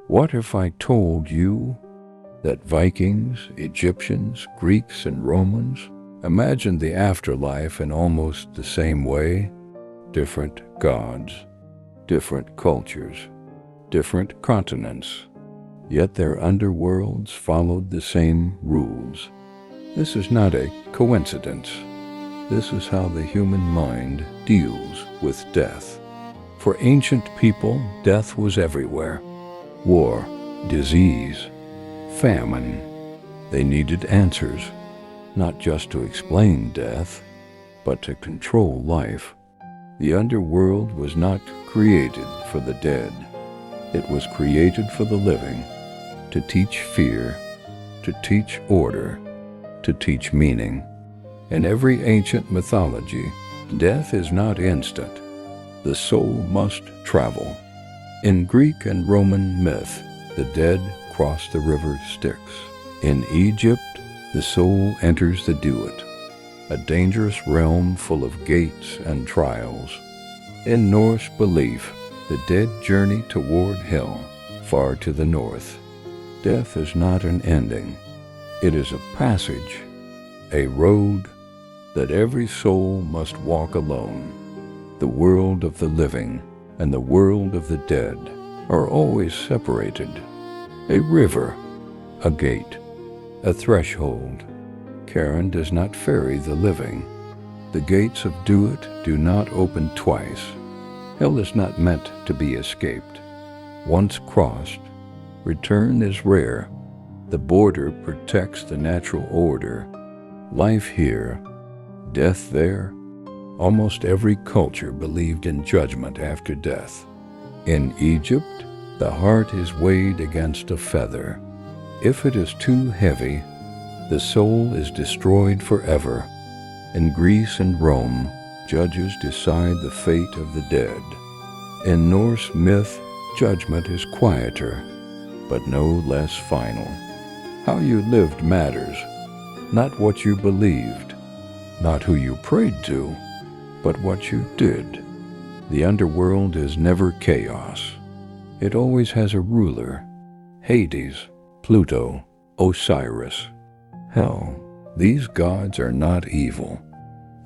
What if I told you that Vikings, Egyptians, Greeks, and Romans imagined the afterlife in almost the same way? Different gods, different cultures, different continents, yet their underworlds followed the same rules. This is not a coincidence. This is how the human mind deals with death. For ancient people, death was everywhere. War, disease, famine. They needed answers, not just to explain death, but to control life. The underworld was not created for the dead. It was created for the living, to teach fear, to teach order, to teach meaning. In every ancient mythology, death is not instant. The soul must travel. In Greek and Roman myth, the dead cross the river Styx. In Egypt, the soul enters the Duat, a dangerous realm full of gates and trials. In Norse belief, the dead journey toward Hel, far to the north. Death is not an ending. It is a passage, a road that every soul must walk alone. The world of the living and the world of the dead are always separated. A river, a gate, a threshold. Charon does not ferry the living. The gates of Duat do not open twice. Hell is not meant to be escaped. Once crossed, return is rare. The border protects the natural order. Life here, death there. Almost every culture believed in judgment after death. In Egypt, the heart is weighed against a feather. If it is too heavy, the soul is destroyed forever. In Greece and Rome, judges decide the fate of the dead. In Norse myth, judgment is quieter, but no less final. How you lived matters, not what you believed, not who you prayed to, but what you did. The underworld is never chaos. It always has a ruler. Hades, Pluto, Osiris, Hel. These gods are not evil.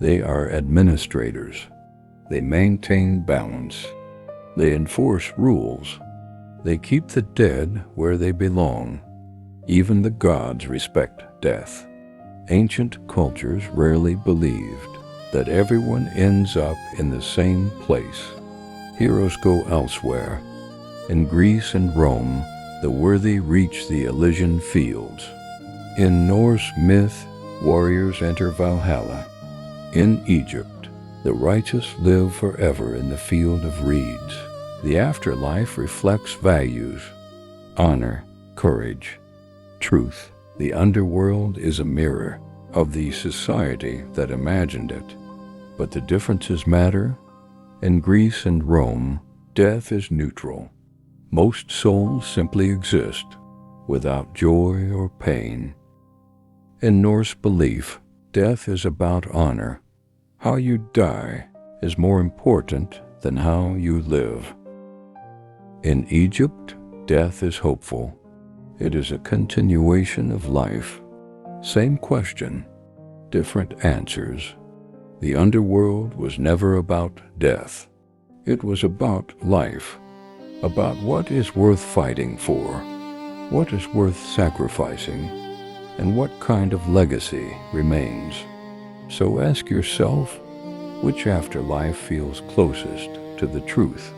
They are administrators. They maintain balance. They enforce rules. They keep the dead where they belong. Even the gods respect death. Ancient cultures rarely believed that everyone ends up in the same place. Heroes go elsewhere. In Greece and Rome, the worthy reach the Elysian fields. In Norse myth, warriors enter Valhalla. In Egypt, the righteous live forever in the field of reeds. The afterlife reflects values: honor, courage, truth. The underworld is a mirror of the society that imagined it. But the differences matter. In Greece and Rome, death is neutral. Most souls simply exist, without joy or pain. In Norse belief, death is about honor. How you die is more important than how you live. In Egypt, death is hopeful. It is a continuation of life. Same question, different answers. The underworld was never about death. It was about life, about what is worth fighting for, what is worth sacrificing, and what kind of legacy remains. So ask yourself, which afterlife feels closest to the truth?